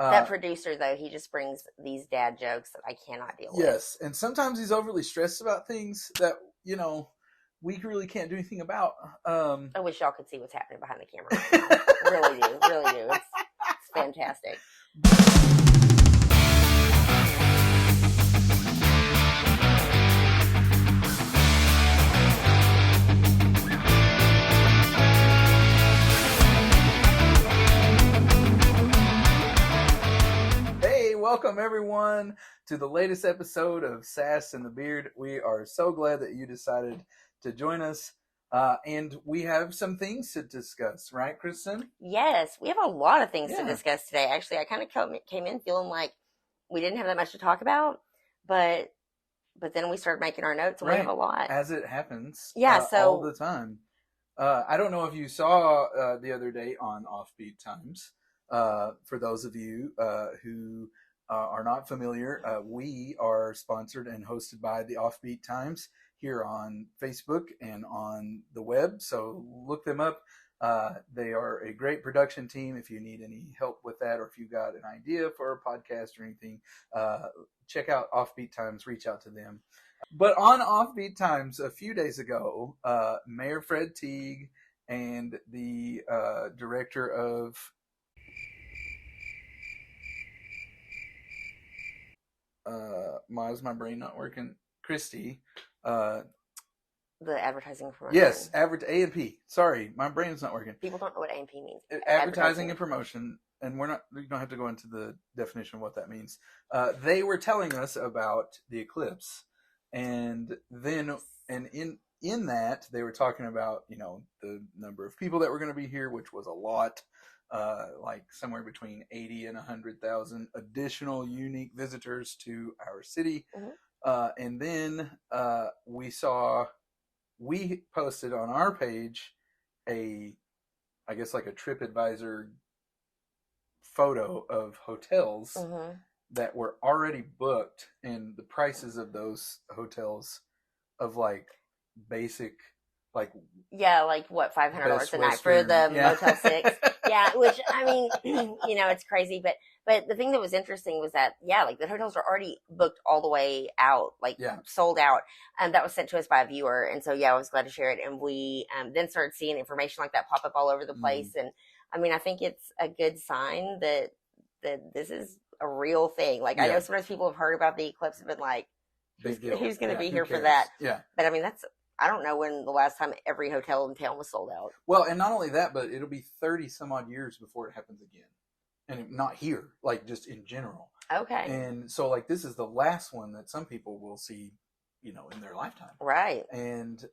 That producer, though, he just brings these dad jokes that I cannot deal with. Yes, and sometimes he's overly stressed about things that, we really can't do anything about. I wish y'all could see what's happening behind the camera right now. Really do. Really do. It's fantastic. Welcome everyone to the latest episode of Sass the Beard. We are so glad that you decided to join us, and we have some things to discuss, right, Kristin? Yes, we have a lot of things to discuss today. Actually, I kind of came in feeling like we didn't have that much to talk about, but then we started making our notes, and we have a lot. As it happens, so all the time. I don't know if you saw the other day on Offbeat Times. For those of you who are not familiar, we are sponsored and hosted by the Offbeat Times here on Facebook and on the web. So look them up. They are a great production team. If you need any help with that, or if you got an idea for a podcast or anything, check out Offbeat Times, reach out to them. But on Offbeat Times a few days ago, Mayor Fred Teague and the director of why is my brain not working? Christy. The advertising and promotion. Yes, A&P. Sorry, my brain's not working. People don't know what A&P means. Advertising and promotion, and we don't have to go into the definition of what that means. They were telling us about the eclipse, and then in that they were talking about the number of people that were going to be here, which was a lot. Like somewhere between 80 and 100,000 additional unique visitors to our city. Mm-hmm. And then we posted on our page I guess like a TripAdvisor photo of hotels mm-hmm. that were already booked, and the prices of those hotels of like basic, like what, $500 a night for the Motel 6. Yeah, which, I mean, it's crazy. But the thing that was interesting was that, the hotels are already booked all the way out, sold out. And that was sent to us by a viewer. And so, I was glad to share it. And we then started seeing information like that pop up all over the place. And, I mean, I think it's a good sign that this is a real thing. I know sometimes people have heard about the eclipse and been like, who's going to be here for that? Yeah. But, I mean, I don't know when the last time every hotel in town was sold out. Well, and not only that, but it'll be 30 some odd years before it happens again. And not here, just in general. Okay. And so this is the last one that some people will see, in their lifetime. Right. And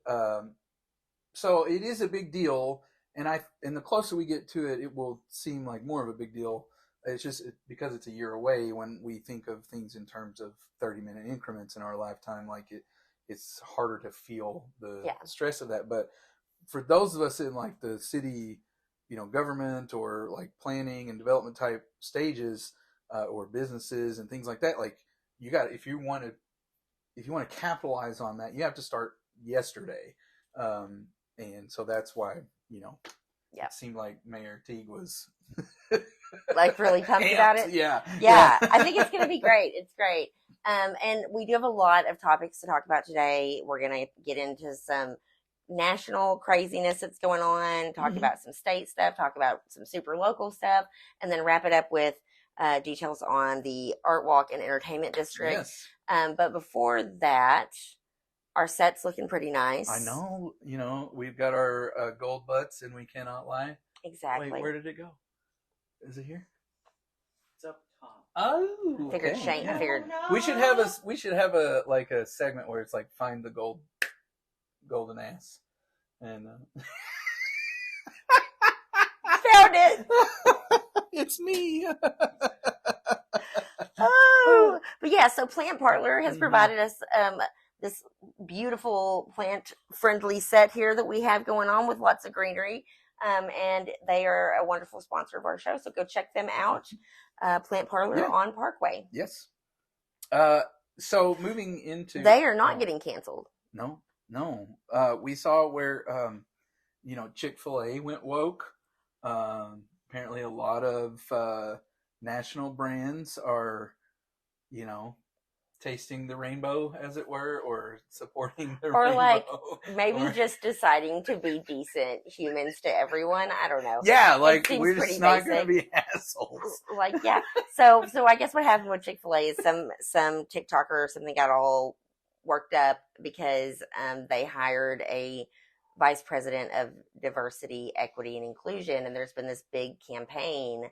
so it is a big deal. And the closer we get to it, it will seem like more of a big deal. It's just because it's a year away. When we think of things in terms of 30-minute increments in our lifetime, it's harder to feel the stress of that. But for those of us in the city, government or planning and development type stages, or businesses and things like that, if you want to capitalize on that, you have to start yesterday. And so that's why, it seemed like Mayor Teague was really pumped about it. Yeah. I think it's going to be great. It's great. And we do have a lot of topics to talk about today. We're going to get into some national craziness that's going on, talk mm-hmm. about some state stuff, talk about some super local stuff, and then wrap it up with details on the Art Walk and Entertainment District. Yes. But before that, our set's looking pretty nice. I know. We've got our gold butts, and we cannot lie. Exactly. Wait, where did it go? Is it here? It's up top. Oh, I figured Shane. I figured we should have a segment where it's find the golden ass, and found it. It's me. Oh, but so Plant Parlor has provided us this beautiful plant-friendly set here that we have going on with lots of greenery. And they are a wonderful sponsor of our show, so go check them out. Plant Parlor on Parkway. Yes. So moving into, they are not getting canceled. No. We saw where Chick-fil-A went woke. Apparently, a lot of national brands are, tasting the rainbow, as it were, or supporting the or rainbow. like maybe just deciding to be decent humans to everyone. I don't know. Yeah, like we're just not going to be assholes. Like, yeah. So I guess what happened with Chick-fil-A is some TikToker or something got all worked up because they hired a vice president of diversity, equity, and inclusion, and there's been this big campaign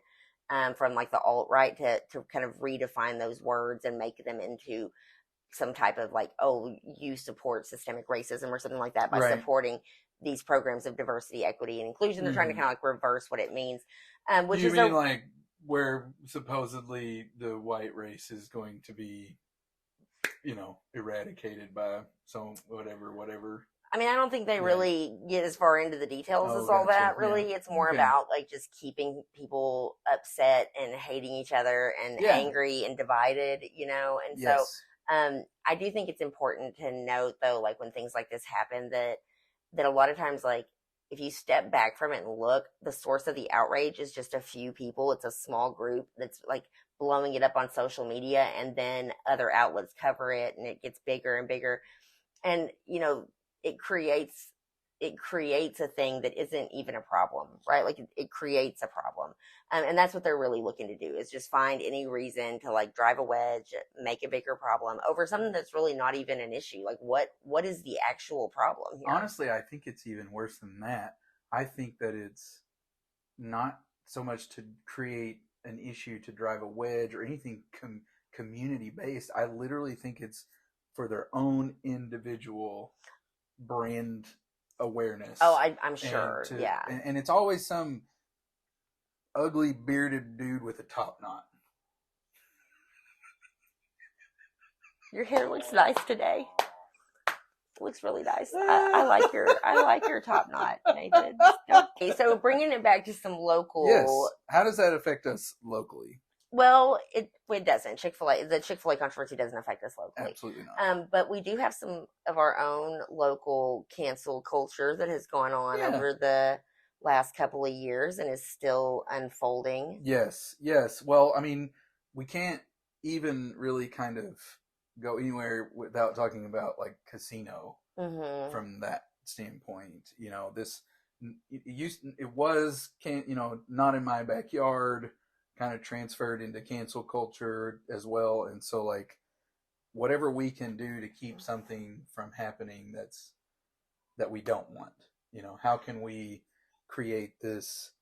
from like the alt-right to kind of redefine those words and make them into some type of like, oh, you support systemic racism or something like that by supporting these programs of diversity, equity, and inclusion. They're trying to kind of like reverse what it means. Which you is mean like where supposedly the white race is going to be, eradicated by some whatever. I mean, I don't think they really get as far into the details as all that. Really, it's more about like just keeping people upset and hating each other and angry and divided, And so, I do think it's important to note, though, like when things like this happen, that a lot of times, like if you step back from it and look, the source of the outrage is just a few people. It's a small group that's like blowing it up on social media, and then other outlets cover it, and it gets bigger and bigger, and it creates a thing that isn't even a problem, right? Like it creates a problem. And that's what they're really looking to do, is just find any reason to like drive a wedge, make a bigger problem over something that's really not even an issue. Like what is the actual problem here? Honestly, I think it's even worse than that. I think that it's not so much to create an issue to drive a wedge or anything community based. I literally think it's for their own individual brand awareness. Oh, I'm sure. And it's always some ugly bearded dude with a top knot. Your hair looks nice today. It looks really nice. I like your top knot, Nathan. Okay, so bringing it back to some local. Yes. How does that affect us locally? Well, it doesn't. The Chick-fil-A controversy doesn't affect us locally. Absolutely not. But we do have some of our own local cancel culture that has gone on over the last couple of years and is still unfolding. Yes. Well, I mean, we can't even really kind of go anywhere without talking about like Casino from that standpoint. It was not in my backyard, kind of transferred into cancel culture as well. And so like whatever we can do to keep something from happening that we don't want, how can we create this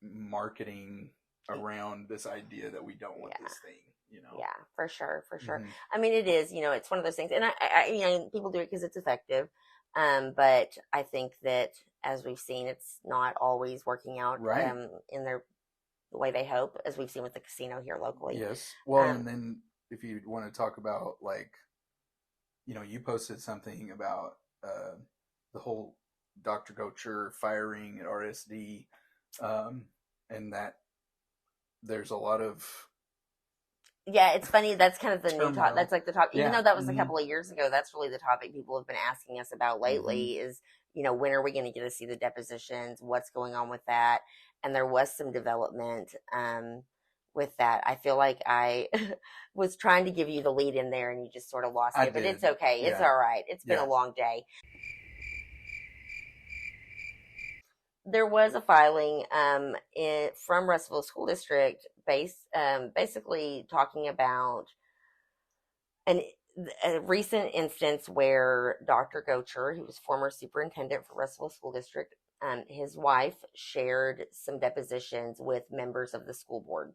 marketing around this idea that we don't want this thing, Yeah, for sure. I mean, it is, it's one of those things, and I people do it because it's effective. But I think that as we've seen, it's not always working out in the way they hope, as we've seen with the Casino here locally. Yes. Well, and then if you want to talk about like, you posted something about the whole Dr. Gocher firing at RSD, and that there's a lot of it's funny. That's kind of the new topic. That's like the topic. Even though that was a couple of years ago, that's really the topic people have been asking us about lately. Is when are we going to get to see the depositions? What's going on with that? And there was some development with that. I feel like I was trying to give you the lead in there, and you just sort of lost it. But it's okay. It's all right. It's been a long day. There was a filing from Russellville School District basically talking about a recent instance where Dr. Gocher, who was former superintendent for Russellville School District, his wife shared some depositions with members of the school board.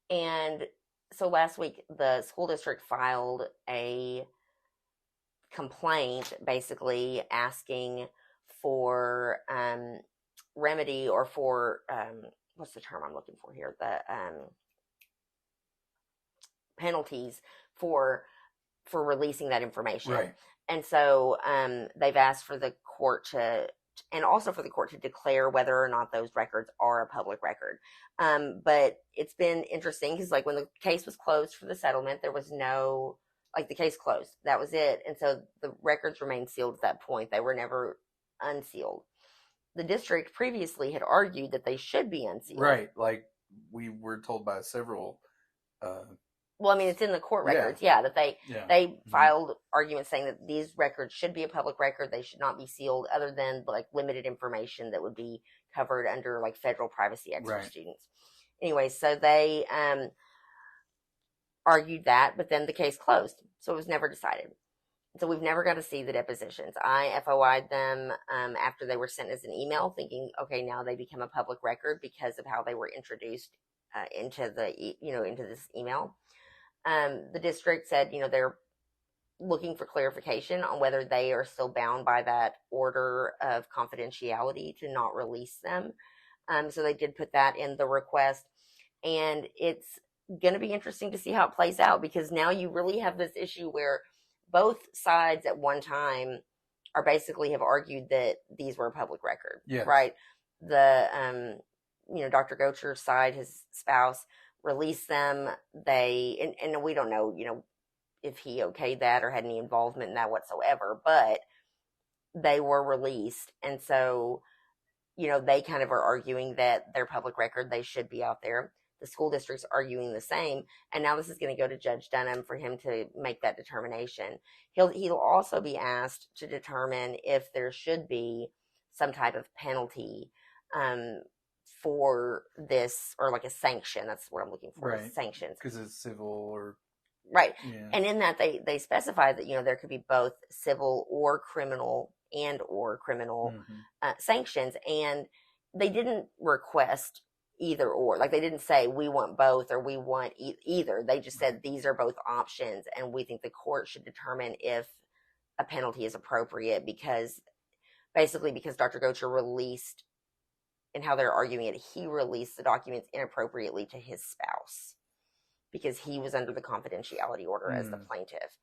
And so last week, the school district filed a complaint basically asking for remedy, or for what's the term I'm looking for here? The penalties for releasing that information. Right. And so they've asked for the court to, and also for the court to declare whether or not those records are a public record. But it's been interesting because like when the case was closed for the settlement, there was no, like the case closed. That was it. And so the records remained sealed at that point. They were never unsealed. The district previously had argued that they should be unsealed. Right. Like we were told by several. Well, I mean, it's in the court records, that they filed arguments saying that these records should be a public record. They should not be sealed, other than like limited information that would be covered under like Federal Privacy Act for students. Anyway, so they argued that, but then the case closed, so it was never decided. So we've never got to see the depositions. I FOI'd them after they were sent as an email, thinking, okay, now they become a public record because of how they were introduced into this email. The district said, they're looking for clarification on whether they are still bound by that order of confidentiality to not release them. So they did put that in the request, and it's going to be interesting to see how it plays out, because now you really have this issue where both sides at one time are basically have argued that these were a public record, right? The, Dr. Gocher's side, his spouse, released them. And we don't know, if he okayed that or had any involvement in that whatsoever, but they were released. And so, they kind of are arguing that they're public record. They should be out there. The school district's arguing the same. And now this is going to go to Judge Dunham for him to make that determination. He'll also be asked to determine if there should be some type of penalty, for this, or like a sanction. That's what I'm looking for. Right. Sanctions. Because it's civil or... Right. Yeah. And in that they specify that, there could be both civil or criminal sanctions. And they didn't request either or. Like, they didn't say we want both or we want either. They just said these are both options, and we think the court should determine if a penalty is appropriate, because Dr. Gocher released, and how they're arguing it, he released the documents inappropriately to his spouse because he was under the confidentiality order as the plaintiff.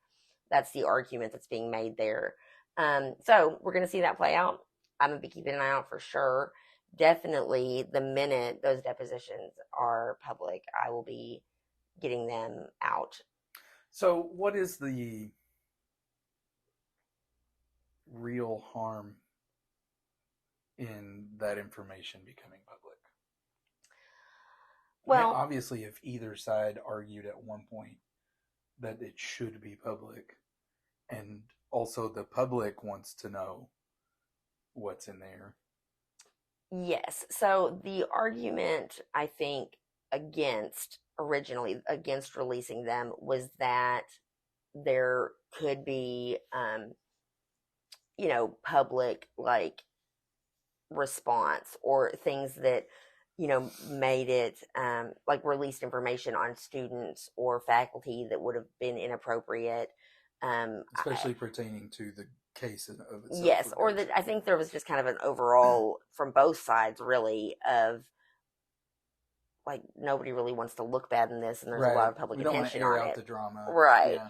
That's the argument that's being made there. So we're going to see that play out. I'm going to be keeping an eye out for sure. Definitely, the minute those depositions are public, I will be getting them out. So what is the real harm in that information becoming public? Well, obviously, if either side argued at one point that it should be public, and also the public wants to know what's in there. Yes. So the argument, I think, originally against releasing them was that there could be, public, like, response, or things that made it like released information on students or faculty that would have been inappropriate, especially pertaining to the case of itself. Yes, or that I think there was just kind of an overall from both sides, really, of like nobody really wants to look bad in this, and there's a lot of public attention on it. The drama, right? Yeah.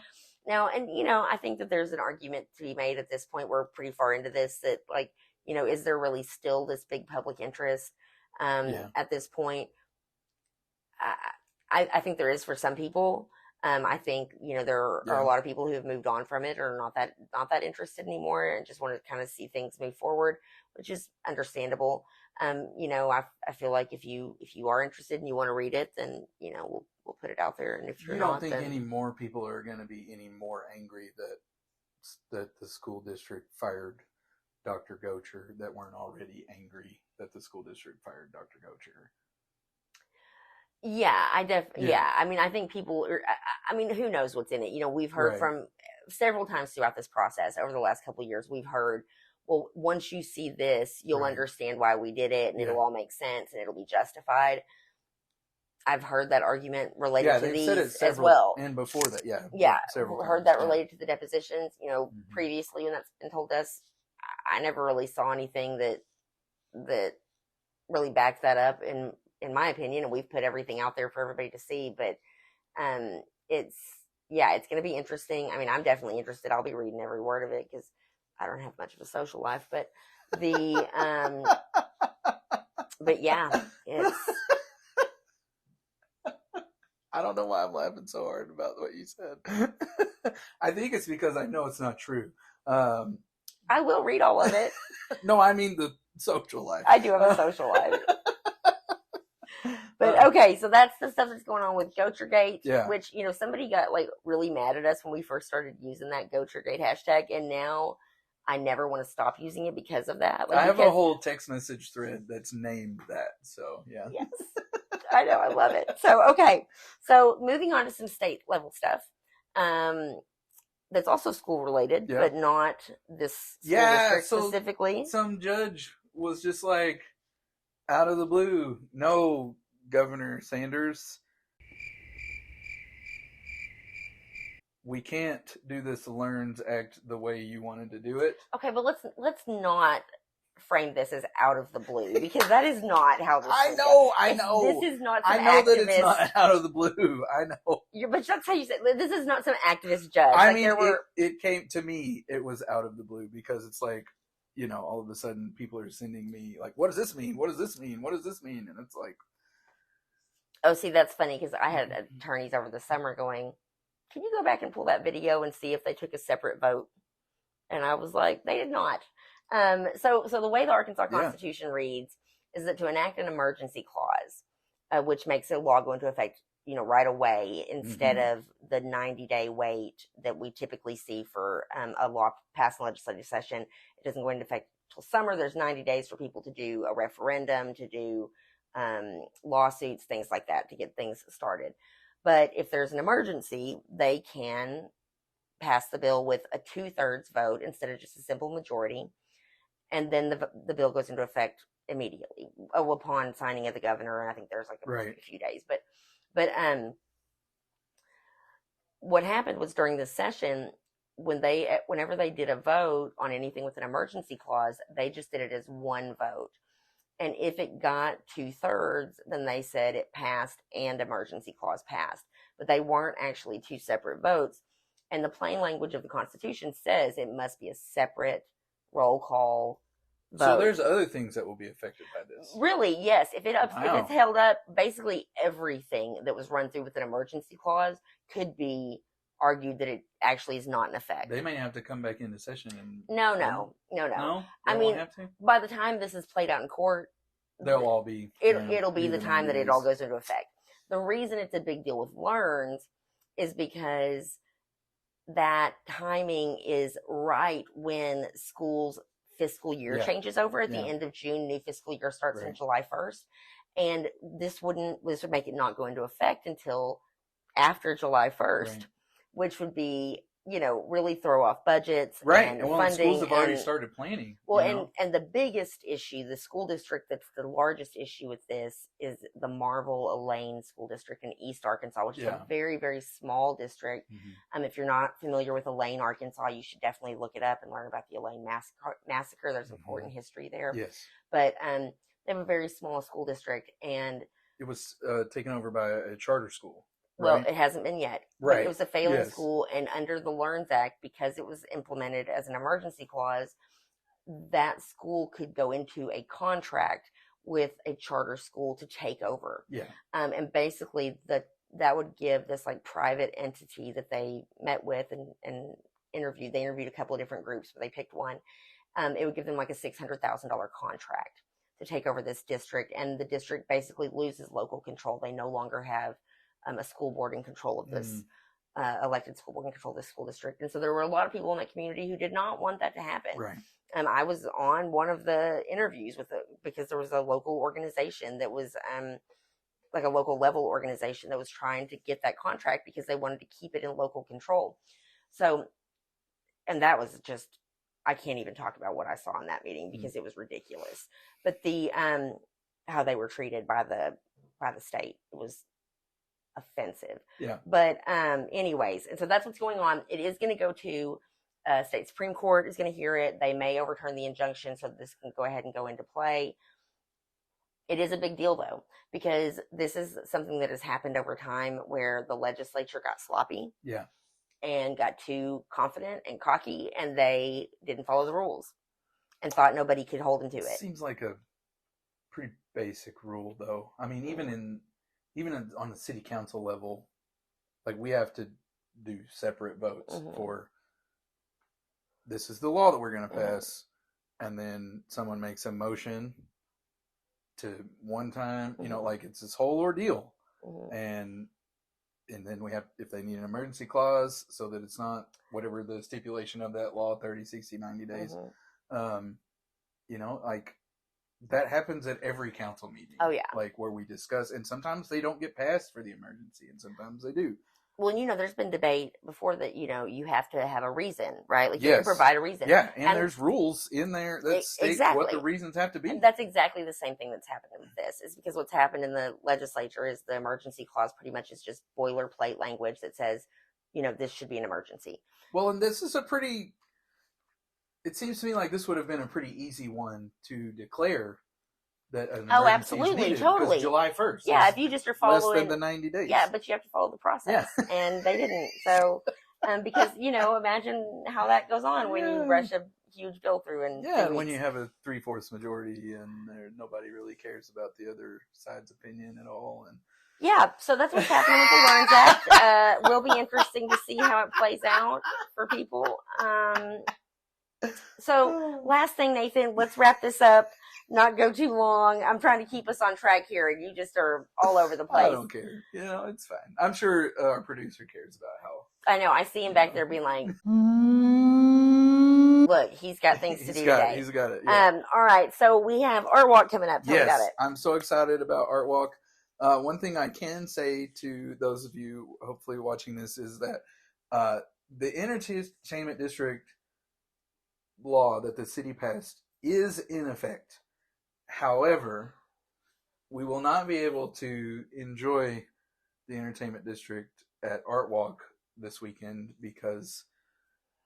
Now, and I think that there's an argument to be made at this point. We're pretty far into this, that like, is there really still this big public interest at this point? I think there is for some people. I think, there are a lot of people who have moved on from it, or not that interested anymore, and just want to kind of see things move forward, which is understandable. I feel like if you are interested and you want to read it, then, we'll put it out there. And if you're not, think any more people are going to be any more angry that the school district fired Dr. Gocher that weren't already angry that the school district fired Dr. Gocher? Yeah, I mean, I think people who knows what's in it? We've heard from several times throughout this process over the last couple of years, we've heard, well, once you see this, you'll understand why we did it, and it'll all make sense, and it'll be justified. I've heard that argument related to these as well. And before that, several heard that related to the depositions. Previously when that's been told us, I never really saw anything that really backed that up, in my opinion, and we've put everything out there for everybody to see. But it's going to be interesting. I mean, I'm definitely interested. I'll be reading every word of it because I don't have much of a social life. But but yeah, it's. I don't know why I'm laughing so hard about what you said. I think it's because I know it's not true. I will read all of it. No, I mean the social life. I do have a social life. But okay, so that's the stuff that's going on with Goachergate, Yeah. which, you know, somebody got like really mad at us when we first started using that Goachergate hashtag, and now I never want to stop using it because of that. Like, I have a whole text message thread that's named that, so yeah. Yes. I know, I love it. So, okay. So, moving on to some state level stuff. That's also school related, but not this school district specifically. Some judge was just like, out of the blue, no, Governor Sanders, we can't do this Learns Act the way you wanted to do it. Okay, but let's not frame this as out of the blue, because that is not how this I know. This is not some some I know activist, that it's not out of the blue. I know. But that's how you say it. This is not some activist judge. I mean, it came to me, it was out of the blue, because it's like, you know, all of a sudden people are sending me like, what does this mean? What does this mean? What does this mean? And it's like, oh, see, that's funny, because I had attorneys over the summer going, can you go back and pull that video and see if they took a separate vote? And I was like, they did not. So the way the Arkansas Constitution reads is that to enact an emergency clause, which makes a law go into effect, you know, right away, instead of the 90-day wait that we typically see for a law passed in legislative session. It doesn't go into effect till summer. There's 90 days for people to do a referendum, to do lawsuits, things like that, to get things started. But if there's an emergency, they can pass the bill with a 2/3 vote instead of just a simple majority. And then the bill goes into effect immediately upon signing of the governor. And I think there's like a few days. But what happened was, during this session, whenever they did a vote on anything with an emergency clause, they just did it as one vote. And if it got 2/3, then they said it passed and emergency clause passed. But they weren't actually two separate votes. And the plain language of the Constitution says it must be a separate roll call vote. So there's other things that will be affected by this. Really, yes. If it's held up, basically everything that was run through with an emergency clause could be argued that it actually is not in effect. They may have to come back into session and No. I mean, by the time this is played out in court, they'll all be. It'll be the time that it all goes into effect. The reason it's a big deal with Learns is because that timing is right when schools' fiscal year changes over at the end of June. New fiscal year starts on July 1st. And this would make it not go into effect until after July 1st, which would be, you know, really throw off budgets and well, funding. Schools have already started planning. Well, and the biggest issue, the school district that's the largest issue with this, is the Marvel Elaine School District in East Arkansas, which is a very, very small district. If you're not familiar with Elaine, Arkansas, you should definitely look it up and learn about the Elaine massacre. There's important history there. Yes. But they have a very small school district, and it was taken over by a charter school. Well, it hasn't been yet. Right. But it was a failing school, and under the Learns Act, because it was implemented as an emergency clause, that school could go into a contract with a charter school to take over. Yeah. And basically that would give this like private entity that they met with and interviewed. They interviewed a couple of different groups, but they picked one. It would give them like a $600,000 contract to take over this district, and the district basically loses local control. They no longer have a school board in control of this, elected school board in control of this school district. And so there were a lot of people in that community who did not want that to happen. Right. I was on one of the interviews because there was a local organization that was, like a local level organization that was trying to get that contract because they wanted to keep it in local control. So, and that was just, I can't even talk about what I saw in that meeting because it was ridiculous. But the, how they were treated by the state was offensive. Yeah. But anyways, and so that's what's going on. It is going to go to state Supreme Court is going to hear it. They may overturn the injunction so this can go ahead and go into play. It is a big deal though, because this is something that has happened over time where the legislature got sloppy. Yeah. And got too confident and cocky, and they didn't follow the rules and thought nobody could hold them to it. Seems like a pretty basic rule though. I mean, even on the city council level, like we have to do separate votes for this is the law that we're going to pass, and then someone makes a motion to one time, you know, like it's this whole ordeal. Mm-hmm. And then we have, if they need an emergency clause, so that it's not whatever the stipulation of that law, 30, 60, 90 days. Mm-hmm. You know, like that happens at every council meeting. Oh, yeah. Like where we discuss, and sometimes they don't get passed for the emergency, and sometimes they do. Well, you know, there's been debate before that, you know, you have to have a reason, right? Like, you Yes. have to provide a reason. Yeah, and there's rules in there that state what the reasons have to be. And that's exactly the same thing that's happening with this, is because what's happened in the legislature is the emergency clause pretty much is just boilerplate language that says, you know, this should be an emergency. Well, and this is it seems to me like this would have been a pretty easy one to declare that an emergency absolutely, is needed, totally. July 1st. Yeah, if you just are following less than the 90 days. Yeah, but you have to follow the process, and they didn't. So, because you know, imagine how that goes on when you rush a huge bill through, and when you have a 3/4 majority and nobody really cares about the other side's opinion at all, and yeah, so that's what's happening with the Learns Act. Will be interesting to see how it plays out for people. So, last thing, Nathan, let's wrap this up. Not go too long. I'm trying to keep us on track here, and you just are all over the place. I don't care. You know, it's fine. I'm sure our producer cares about how. I know. I see him back there being like, look, he's got things to do today. He's got it. Yeah. All right. So we have Art Walk coming up. Tell me about it. I'm so excited about Art Walk. One thing I can say to those of you hopefully watching this is that the entertainment district law that the city passed is in effect. However, we will not be able to enjoy the entertainment district at Art Walk this weekend because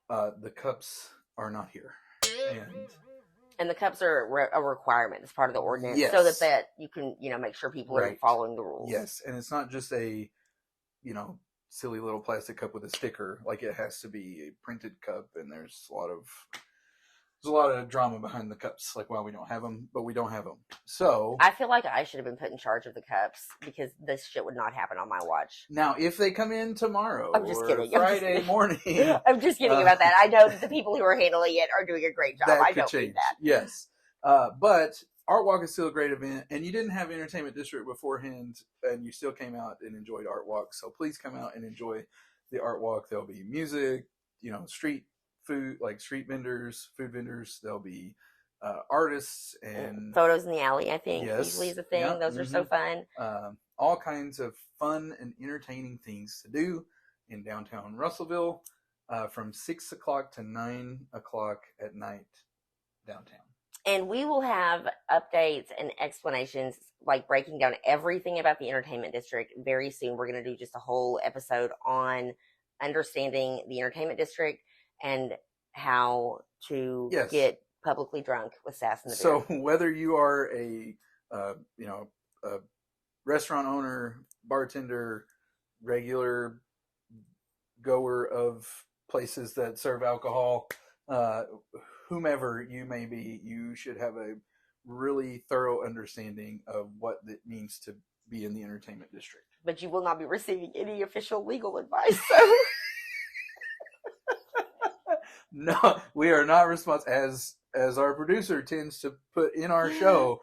the cups are not here. And the cups are a requirement. It's part of the ordinance, yes. so that you can, you know, make sure people are following the rules. Yes, and it's not just a, you know, silly little plastic cup with a sticker. Like, it has to be a printed cup, and there's a lot of drama behind the cups, like why we don't have them, but we don't have them. So I feel like I should have been put in charge of the cups because this shit would not happen on my watch. Now, if they come in tomorrow, I'm just kidding. Friday morning, I'm just kidding about that. I know that the people who are handling it are doing a great job. I don't mean that. Yes, but Art Walk is still a great event, and you didn't have Entertainment District beforehand, and you still came out and enjoyed Art Walk. So please come out and enjoy the Art Walk. There'll be music, you know, street food, like street vendors, food vendors. There'll be artists and photos in the alley, I think, yes, usually is a thing. Yeah, those are so fun. All kinds of fun and entertaining things to do in downtown Russellville from 6 o'clock to 9 o'clock at night downtown. And we will have updates and explanations, like breaking down everything about the entertainment district very soon. We're going to do just a whole episode on understanding the entertainment district and how to get publicly drunk with Sass and the Beard. So whether you are a restaurant owner, bartender, regular goer of places that serve alcohol, whomever you may be, you should have a really thorough understanding of what it means to be in the entertainment district. But you will not be receiving any official legal advice. So. No, we are not responsible. As our producer tends to put in our show,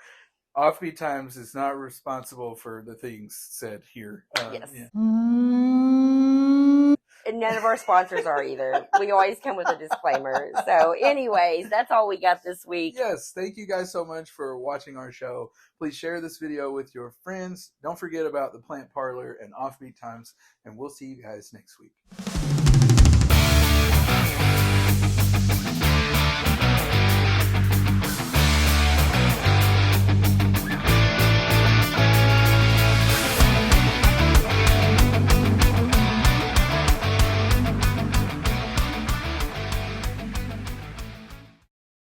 Offbeat Times is not responsible for the things said here. Yes. Yeah. And none of our sponsors are either. We always come with a disclaimer. So anyways, that's all we got this week. Yes, thank you guys so much for watching our show. Please share this video with your friends. Don't forget about the Plant Parlor and Offbeat Times, and we'll see you guys next week.